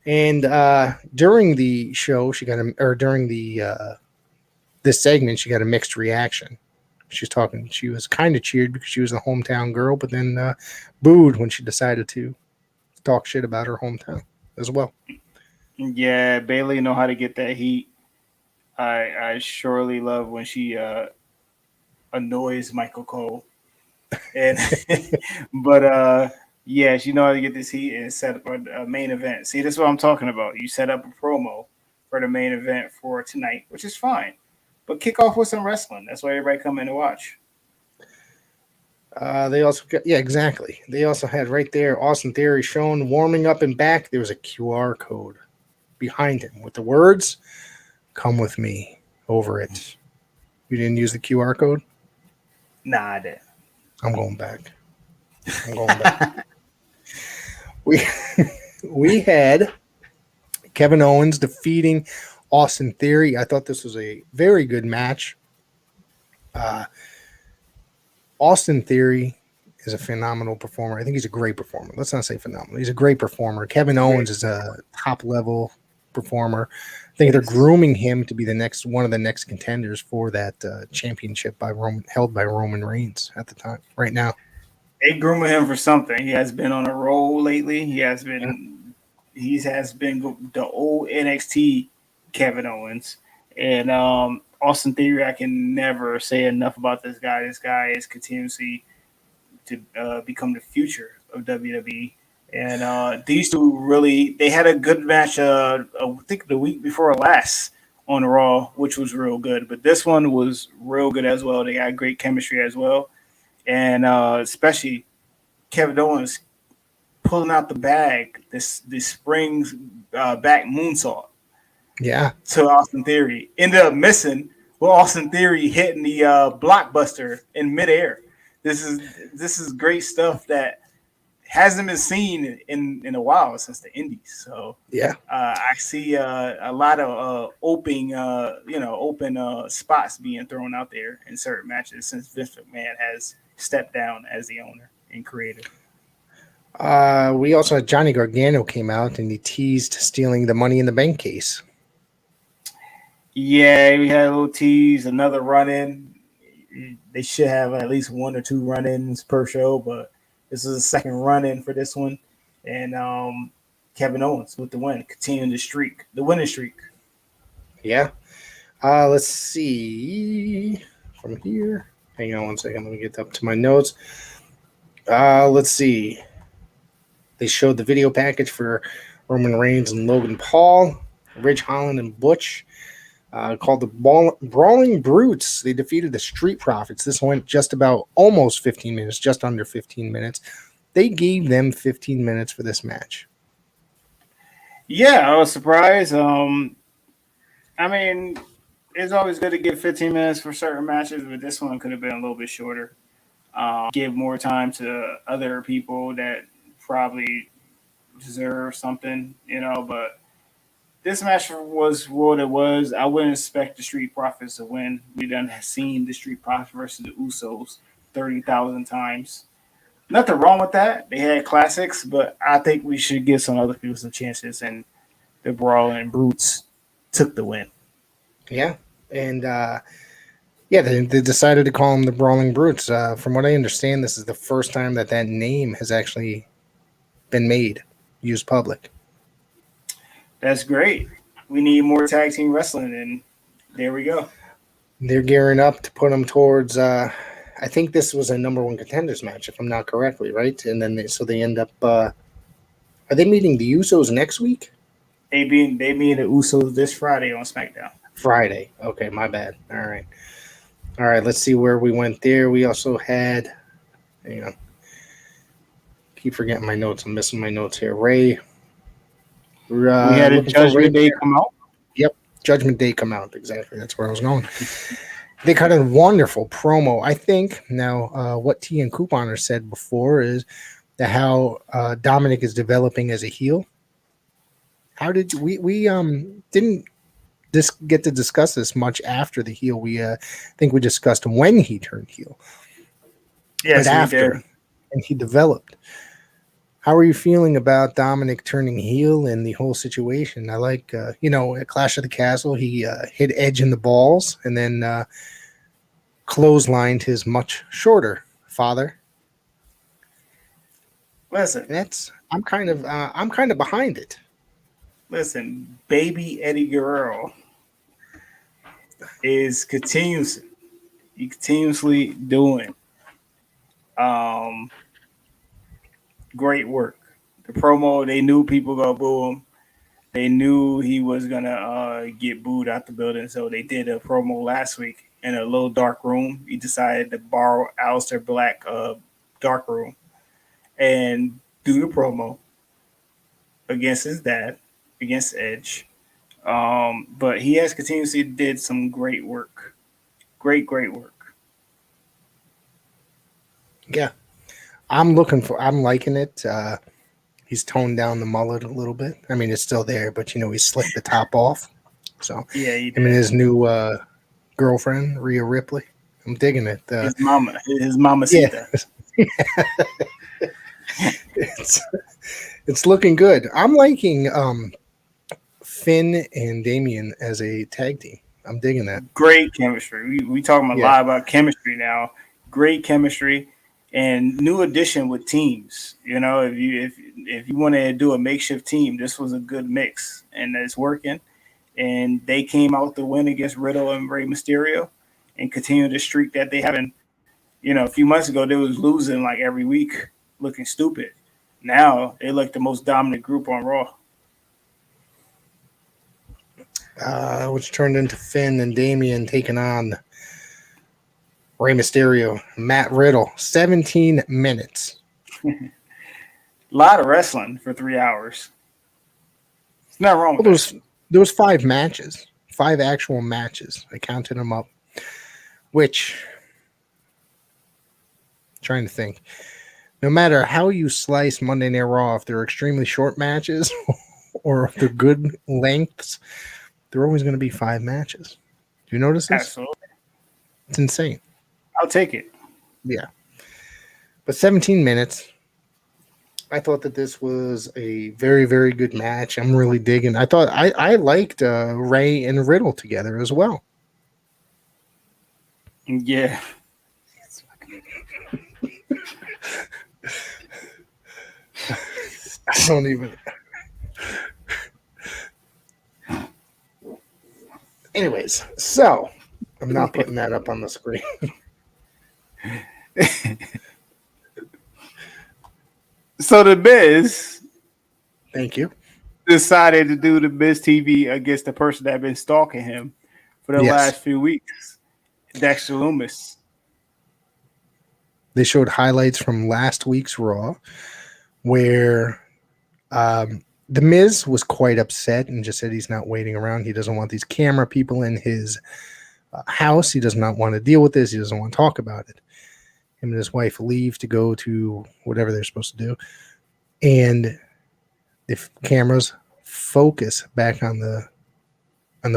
And during the show, during the this segment, she got a mixed reaction. She was kind of cheered because she was the hometown girl, but then booed when she decided to talk shit about her hometown as well. Yeah, Bailey know how to get that heat. I surely love when she annoys Michael Cole. And but yeah, she know how to get this heat and set up a main event. See, that's what I'm talking about. You set up a promo for the main event for tonight, which is fine. But kick off with some wrestling. That's why everybody come in to watch. They also exactly. They also had right there Austin Theory shown warming up and back. There was a QR code behind him with the words, "Come with me," over it. You didn't use the QR code? Nah, I didn't. I'm going back. We had Kevin Owens defeating Austin Theory. I thought this was a very good match. Austin Theory is a phenomenal performer. I think he's a great performer. Let's not say phenomenal. He's a great performer. Kevin Owens is a top level performer. I think they're grooming him to be one of the next contenders for that championship held by Roman Reigns at the time. Right now, they grooming him for something. He has been on a roll lately. He has been the old NXT Kevin Owens, and Austin Theory. I can never say enough about this guy. This guy is continuously to become the future of WWE. And these two they had a good match. I think the week before last on Raw, which was real good. But this one was real good as well. They got great chemistry as well, and especially Kevin Owens pulling out the bag. This springs back moonsault. yeah, To Austin Theory. Ended up missing with Austin Theory hitting the blockbuster in midair. This is great stuff that hasn't been seen in a while since the Indies. So yeah. I see a lot of open spots being thrown out there in certain matches since Vince McMahon has stepped down as the owner and creator. We also had Johnny Gargano came out and he teased stealing the Money in the Bank case. Yeah, we had a little tease, another run-in. They should have at least one or two run-ins per show, but this is the second run-in for this one. And Kevin Owens with the win, continuing the winning streak. Yeah. Let's see from here. Hang on one second. Let me get up to my notes. Let's see. They showed the video package for Roman Reigns and Logan Paul, Ridge Holland and Butch. Called the Brawling Brutes. They defeated the Street Profits. This went just about almost 15 minutes, just under 15 minutes. They gave them 15 minutes for this match. Yeah, I was surprised. I mean, it's always good to give 15 minutes for certain matches, but this one could have been a little bit shorter. Give more time to other people that probably deserve something, but this match was what it was. I wouldn't expect the Street Profits to win. We done seen the Street Profits versus the Usos 30,000 times. Nothing wrong with that. They had classics, but I think we should give some other people some chances. And the Brawling Brutes took the win. Yeah, and they decided to call them the Brawling Brutes. From what I understand, this is the first time that name has actually been made, used public. That's great. We need more tag team wrestling, and there we go. They're gearing up to put them towards. I think this was a number one contenders match, if I'm not correctly, right? And then they end up. Are they meeting the Usos next week? They meet the Usos this Friday on SmackDown. Friday. Okay, my bad. All right. Let's see where we went there. We also had. Hang on. Keep forgetting my notes. I'm missing my notes here. Ray. We had a Judgment Day come out. Yep, Judgment Day come out. Exactly. That's where I was going. They cut a wonderful promo. I think now what T and Couponer said before is that how Dominic is developing as a heel. How did we didn't get to discuss this much after the heel? We think we discussed when he turned heel. Yes, but after, and he developed. How are you feeling about Dominic turning heel and the whole situation? I like, at Clash of the Castle, he hit Edge in the balls and then clotheslined his much shorter father. Listen, I'm kind of behind it. Listen, baby Eddie Guerrero is continuously doing great work. The promo, they knew people gonna boo him. They knew he was gonna get booed out the building, so they did a promo last week in a little dark room. He decided to borrow Aleister Black dark room and do the promo against his dad, against Edge. But he has continuously did some great work. Great work. Yeah. I'm liking it. He's toned down the mullet a little bit. I mean, it's still there, but he slicked the top off. So yeah, him and his new girlfriend, Rhea Ripley. I'm digging it. His mama. Yeah. It's looking good. I'm liking Finn and Damian as a tag team. I'm digging that. Great chemistry. We talking a lot about chemistry now. Great chemistry and new addition with teams. If you want to do a makeshift team, this was a good mix and it's working. And they came out to win against Riddle and Rey Mysterio and continue the streak that they haven't. A few months ago they was losing like every week, looking stupid. Now they look the most dominant group on Raw. Which turned into Finn and Damian taking on Rey Mysterio, Matt Riddle, 17 minutes. A lot of wrestling for 3 hours. It's not wrong. Well, there was 5 matches, 5 actual matches. I counted them up. Which, trying to think, no matter how you slice Monday Night Raw, if they're extremely short matches or if they're good lengths, they're always going to be 5 matches. Do you notice this? Absolutely. It's insane. I'll take it. Yeah. But 17 minutes. I thought that this was a very, very good match. I'm really digging. I thought I liked Ray and Riddle together as well. Yeah. I don't even. Anyways, so I'm not putting that up on the screen. So the Miz, Thank you, decided to do the Miz TV against the person that had been stalking him for the last few weeks, Dexter Lumis. They showed highlights from last week's Raw where The Miz was quite upset and just said he's not waiting around. He doesn't want these camera people in his house. He does not want to deal with this. He doesn't want to talk about it. Him and his wife leave to go to whatever they're supposed to do. And the cameras focus back on the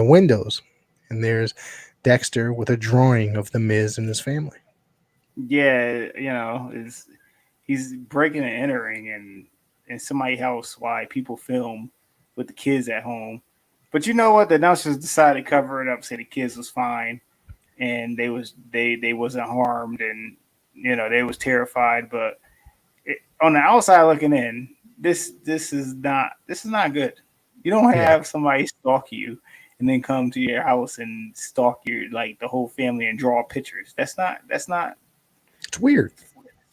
windows. And there's Dexter with a drawing of The Miz and his family. Yeah, he's breaking and entering in somebody's house while people film with the kids at home. But you know what? The announcers decided to cover it up, say the kids was fine and they wasn't harmed and they was terrified. But on the outside looking in, this is not good. You don't have somebody stalk you and then come to your house and stalk your like the whole family and draw pictures. That's not It's weird.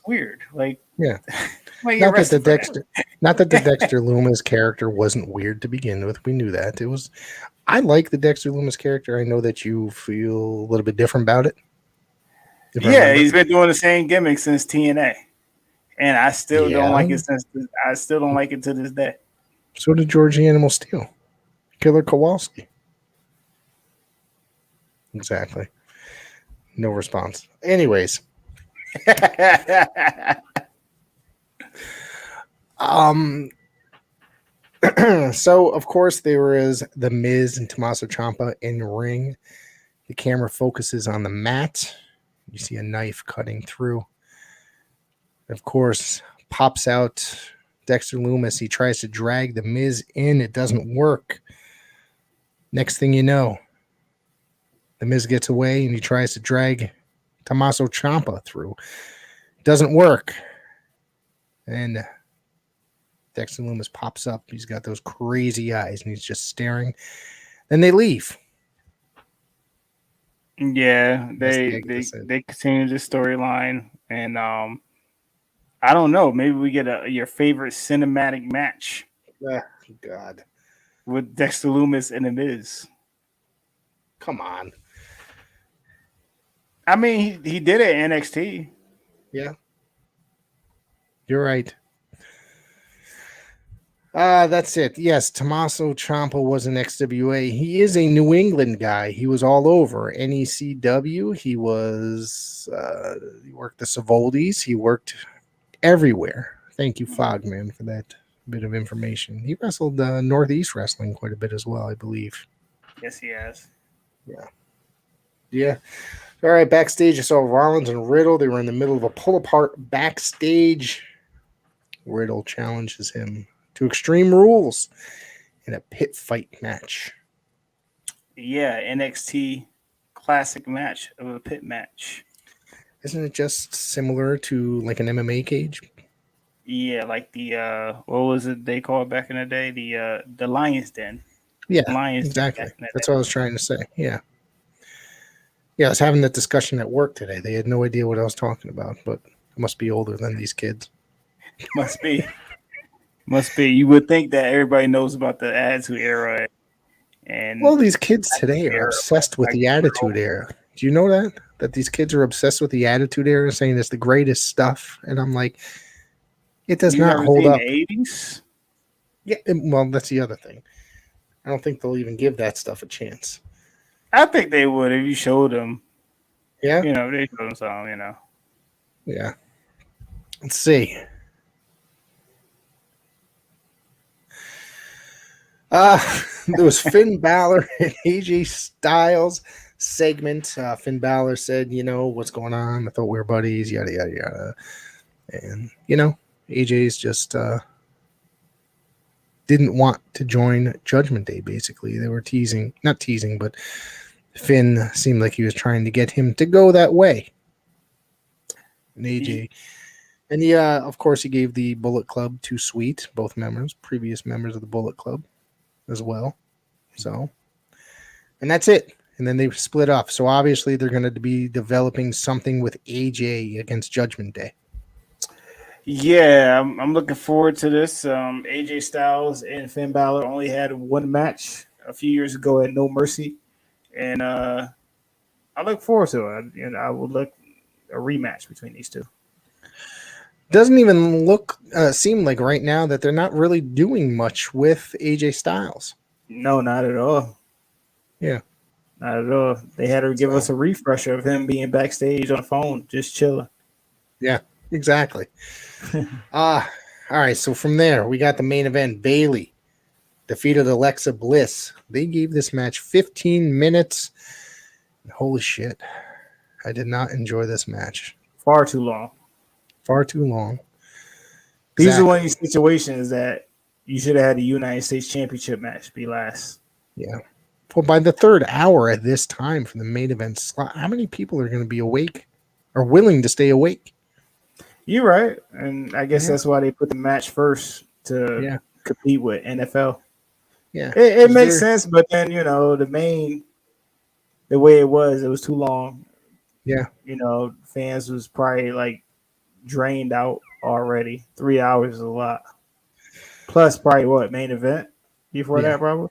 weird. Like Yeah. like Not that the Dexter Loomis character wasn't weird to begin with. We knew that. It was. I like the Dexter Loomis character. I know that you feel a little bit different about it. Yeah, he's been doing the same gimmick since TNA, and I still don't like it I still don't like it to this day. So did George the Animal Steel, Killer Kowalski. Exactly. No response. Anyways. So of course there is the Miz and Tommaso Ciampa in the ring. The camera focuses on the mat. You see a knife cutting through. Of course, pops out Dexter Loomis. He tries to drag the Miz in. It doesn't work. Next thing you know, the Miz gets away and he tries to drag Tommaso Ciampa through. Doesn't work. And Dexter Loomis pops up. He's got those crazy eyes and he's just staring. Then they leave. Yeah, they continue the storyline, and I don't know. Maybe we get your favorite cinematic match. God, with Dexter Loomis and The Miz. Come on. I mean, he did it at NXT. Yeah, you're right. That's it. Yes, Tommaso Ciampa was an XWA. He is a New England guy. He was all over NECW. He was he worked the Savoldis. He worked everywhere. Thank you, Fogman, for that bit of information. He wrestled Northeast Wrestling quite a bit as well, I believe. Yes, he has. Yeah. All right, backstage, I saw Rollins and Riddle. They were in the middle of a pull-apart backstage. Riddle challenges him to Extreme Rules in a pit fight match. Yeah, NXT classic match of a pit match. Isn't it just similar to like an MMA cage? Yeah, like the what was it they called back in the day? The Lion's Den. Yeah, Lions exactly. That's what I was trying to say. Yeah. Yeah, I was having that discussion at work today. They had no idea what I was talking about, but I must be older than these kids. Must be. You would think that everybody knows about the Attitude Era. And well, these kids today are obsessed with the Attitude Era. Do you know that? That these kids are obsessed with the Attitude Era, saying it's the greatest stuff. And I'm like, it does not hold up. The 80s? Yeah, well, that's the other thing. I don't think they'll even give that stuff a chance. I think they would if you showed them. Yeah? You know, they showed them something, you know. Yeah. Let's see. There was Finn Balor and AJ Styles segment. Finn Balor said, you know, what's going on? I thought we were buddies, yada, yada, yada. And, you know, AJ's just didn't want to join Judgment Day, basically. They were not teasing, but Finn seemed like he was trying to get him to go that way. And AJ... And of course, he gave the Bullet Club to Sweet, both members, previous members of the Bullet Club as well. So, and that's it. And then they split up. So obviously, they're going to be developing something with AJ against Judgment Day. Yeah, I'm looking forward to this. AJ Styles and Finn Balor only had one match a few years ago at No Mercy. And I look forward to it. And I would look a rematch between these two. Doesn't even seem like right now that they're not really doing much with AJ Styles. No, not at all. Yeah. Not at all. They had to give us a refresher of him being backstage on the phone, just chilling. Yeah, exactly. All right, so from there, we got the main event. Bayley defeated Alexa Bliss. They gave this match 15 minutes. Holy shit. I did not enjoy this match. Far too long. Far too long. These are one of these situations that you should have had a United States Championship match be last. Yeah. Well, by the third hour at this time for the main event slot, how many people are going to be awake or willing to stay awake? You're right. And I guess that's why they put the match first to compete with NFL. Yeah, It makes sense, but then the way it was too long. Yeah, Fans was probably like drained out already. 3 hours is a lot. Plus, probably main event before that, probably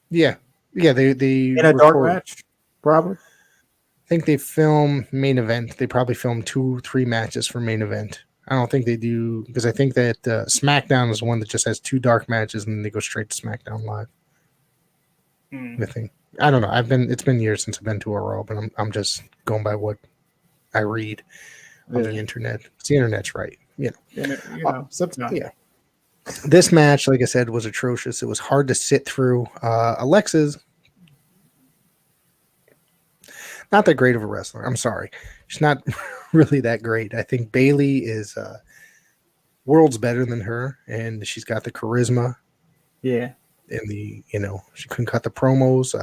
yeah. They in a dark match, probably. I think they film main event. They probably film 2-3 matches for main event. I don't think they do because I think that SmackDown is one that just has 2 dark matches and then they go straight to SmackDown Live. I think. I don't know. It's been years since I've been to a Raw, but I'm just going by what I read on the internet. The internet's right. Sometimes. Yeah. This match, like I said, was atrocious. It was hard to sit through. Alexa's not that great of a wrestler. I'm sorry. She's not really that great. I think Bayley is worlds better than her, and she's got the charisma. Yeah. And she couldn't cut the promos.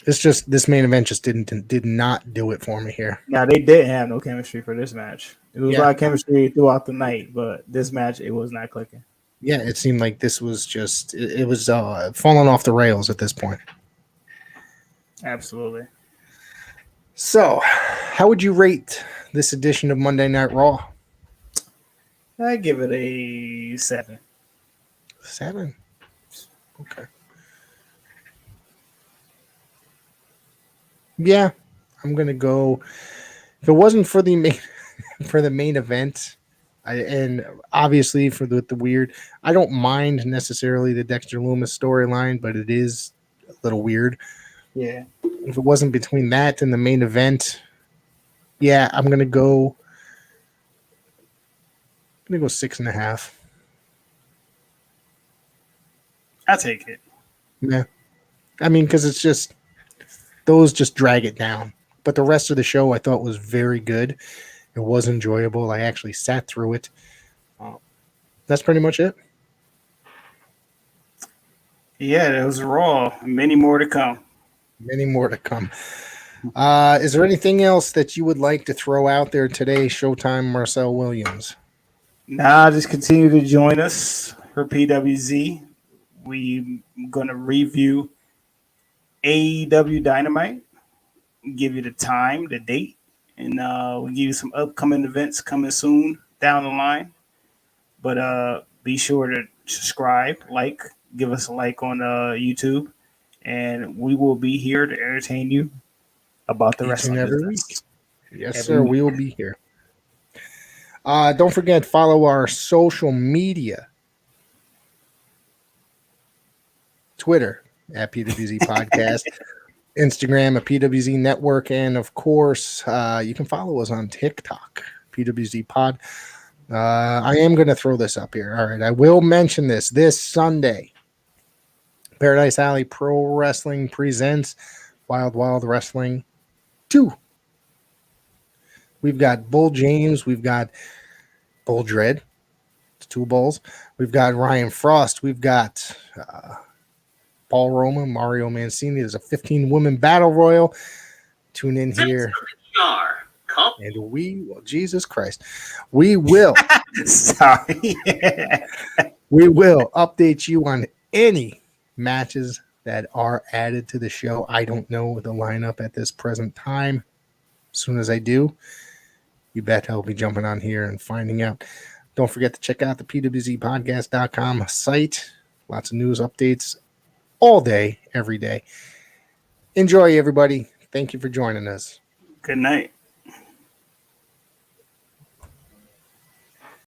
It's just this main event just did not do it for me here. Now they didn't have no chemistry for this match. It was a lot of chemistry throughout the night, but this match it was not clicking. Yeah, it seemed like this was just it was falling off the rails at this point. Absolutely. So, how would you rate this edition of Monday Night Raw? I give it a 7. 7. Okay. Yeah, I'm gonna go. If it wasn't for the main event, and obviously for the weird, I don't mind necessarily the Dexter Lumis storyline, but it is a little weird. Yeah. If it wasn't between that and the main event, yeah, I'm gonna go 6.5. I'll take it. Yeah. I mean, because it's just those just drag it down. But the rest of the show I thought was very good. It was enjoyable. I actually sat through it. That's pretty much it. Yeah, that was Raw. Many more to come. Many more to come. Is there anything else that you would like to throw out there today, Showtime Marcel Williams? Nah, just continue to join us for PWZ. We're going to review AEW Dynamite, give you the time, the date, and we'll give you some upcoming events coming soon down the line. But be sure to subscribe, give us a like on YouTube, and we will be here to entertain you about the wrestling every business. week. Yes, sir. We will be here. Don't forget, follow our social media. Twitter at PWZ Podcast, Instagram at PWZ Network, and of course, you can follow us on TikTok, PWZ Pod. I am going to throw this up here. All right, I will mention this Sunday. Paradise Alley Pro Wrestling presents Wild Wild Wrestling 2. We've got Bull James. We've got Bull Dread. It's 2 bulls. We've got Ryan Frost. We've got Paul Roma, Mario Mancini. There's a 15-woman battle royal. Tune in here. And Jesus Christ, we will. Sorry. We will update you on any matches that are added to the show. I don't know the lineup at this present time. As soon as I do, you bet I'll be jumping on here and finding out. Don't forget to check out the pwzpodcast.com site. Lots of news updates all day, every day. Enjoy, everybody. Thank you for joining us. Good night.